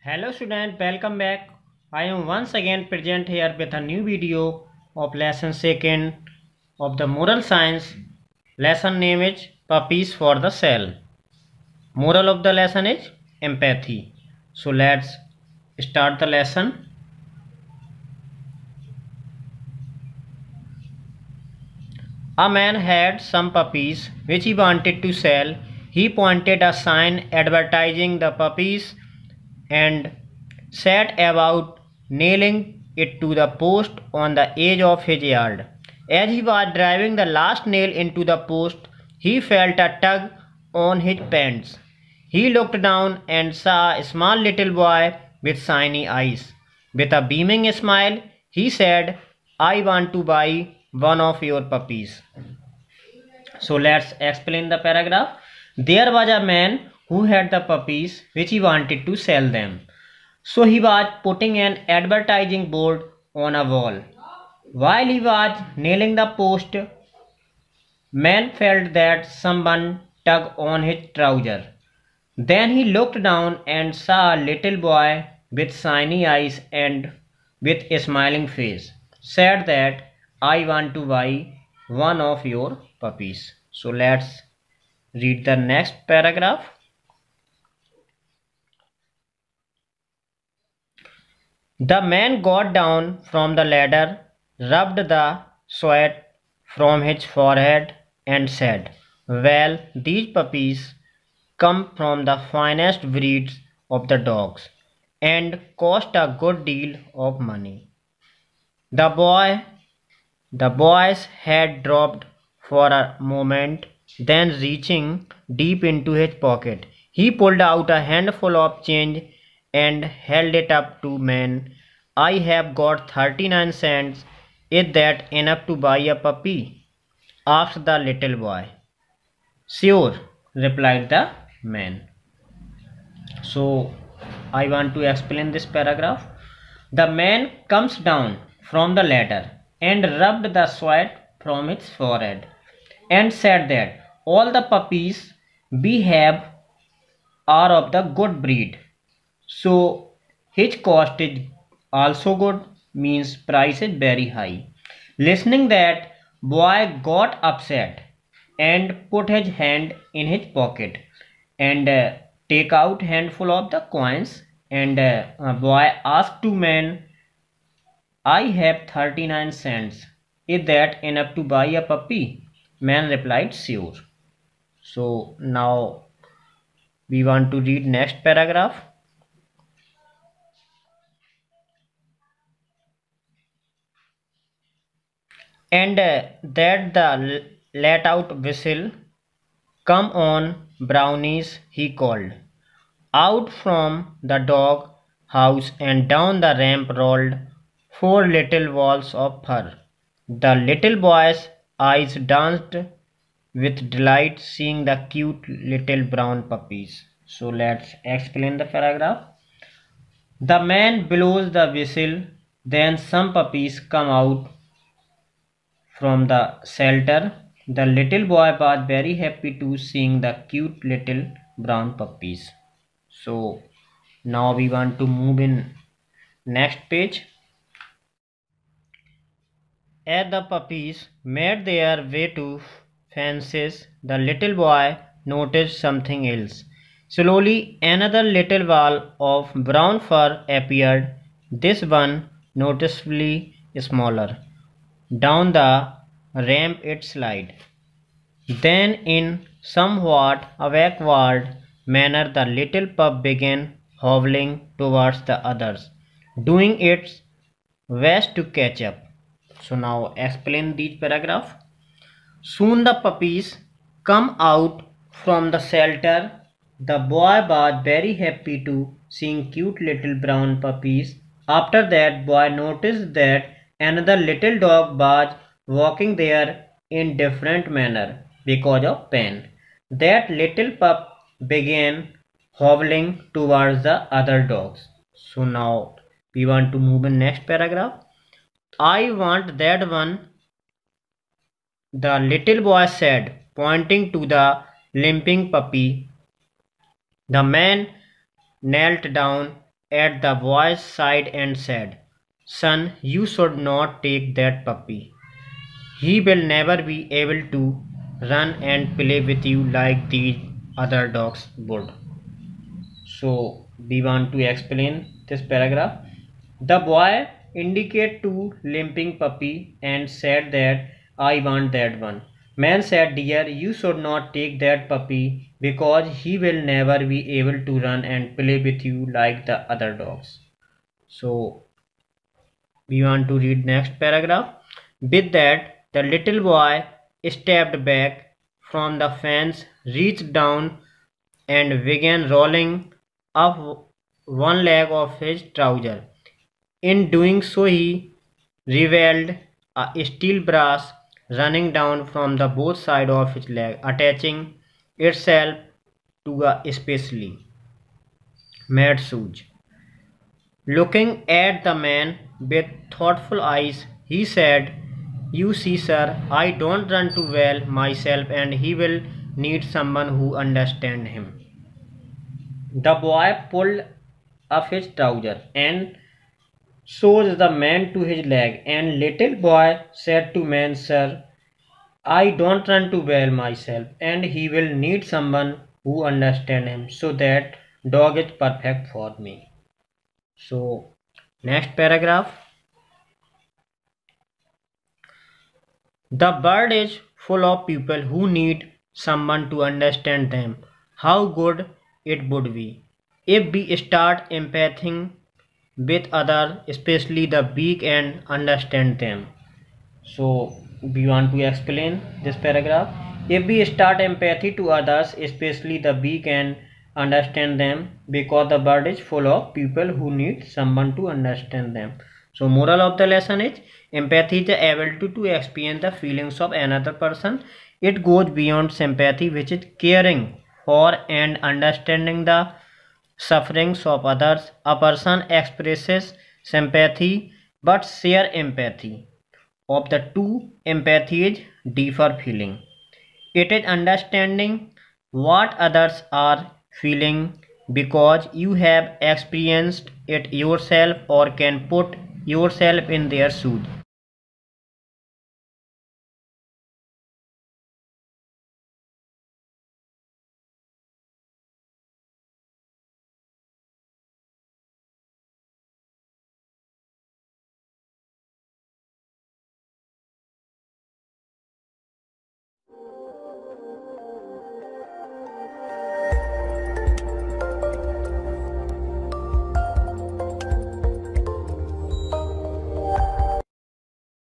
Hello student, welcome back. I am once again present here with a new video of lesson 2nd of the moral science. Lesson name is Puppies for the Sale. Moral of the lesson is empathy. So let's start the lesson. A man had some puppies which he wanted to sell. He pointed a sign advertising the puppies and set about nailing it to the post on the edge of his yard. As he was driving the last nail into the post, he felt a tug on his pants. He looked down and saw a small little boy with shiny eyes. With a beaming smile, he said, "I want to buy one of your puppies." So let's explain the paragraph. There was a man who had the puppies which he wanted to sell them. So he was putting an advertising board on a wall. While he was nailing the post, man felt that someone tugged on his trouser. Then he looked down and saw a little boy with shiny eyes and with a smiling face. Said that, "I want to buy one of your puppies." So let's read the next paragraph. The man got down from the ladder, rubbed the sweat from his forehead, and said, "Well, these puppies come from the finest breeds of the dogs, and cost a good deal of money." The boy's head dropped for a moment, then reaching deep into his pocket, he pulled out a handful of change and held it up to man. "I have got 39 cents. Is that enough to buy a puppy?" asked the little boy. "Sure," replied the man. So I want to explain this paragraph. The man comes down from the ladder and rubbed the sweat from his forehead and said that all the puppies we have are of the good breed. So his cost is also good, means price is very high. Listening that, boy got upset and put his hand in his pocket and take out handful of the coins, and boy asked to man, "I have 39 cents. Is that enough to buy a puppy?" Man replied, "Sure." So now we want to read next paragraph. And that the let out whistle. "Come on, brownies," he called. Out from the dog house and down the ramp rolled four little balls of fur. The little boy's eyes danced with delight seeing the cute little brown puppies. So let's explain the paragraph. The man blows the whistle, then some puppies come out from the shelter. The little boy was very happy to seeing the cute little brown puppies. So now we want to move in next page. As the puppies made their way to fences, the little boy noticed something else. Slowly another little ball of brown fur appeared, this one noticeably smaller. Down the ramp it slid. Then in somewhat awkward manner the little pup began hobbling towards the others, doing its best to catch up. So now explain these paragraph. Soon the puppies come out from the shelter. The boy was very happy to seeing cute little brown puppies. After that, boy noticed that another little dog was walking there in different manner because of pain. That little pup began hobbling towards the other dogs. So now we want to move in next paragraph. "I want that one," the little boy said, pointing to the limping puppy. The man knelt down at the boy's side and said, "Son, you should not take that puppy. He will never be able to run and play with you like these other dogs would." So we want to explain this paragraph. The boy indicated to limping puppy and said that I want that one. Man said, "Dear, you should not take that puppy because he will never be able to run and play with you like the other dogs." So we want to read next paragraph. With that, the little boy stepped back from the fence, reached down and began rolling up one leg of his trouser. In doing so, he revealed a steel brass running down from the both sides of his leg, attaching itself to a specially made shoes. Looking at the man with thoughtful eyes, he said, "You see, sir, I don't run too well myself, and he will need someone who understands him." The boy pulled up his trouser and showed the man to his leg, and little boy said to man, "Sir, I don't run too well myself, and he will need someone who understands him, so that dog is perfect for me." So, next paragraph. The world is full of people who need someone to understand them. How good it would be if we start empathizing with others, especially the weak, and understand them. So we want to explain this paragraph. If we start empathy to others, especially the weak, and understand them, because the world is full of people who need someone to understand them. So moral of the lesson is empathy is the ability to experience the feelings of another person. It goes beyond sympathy, which is caring for and understanding the sufferings of others. A person expresses sympathy but share empathy. Of the two, empathy is deeper feeling. It is understanding what others are feeling because you have experienced it yourself or can put yourself in their shoes.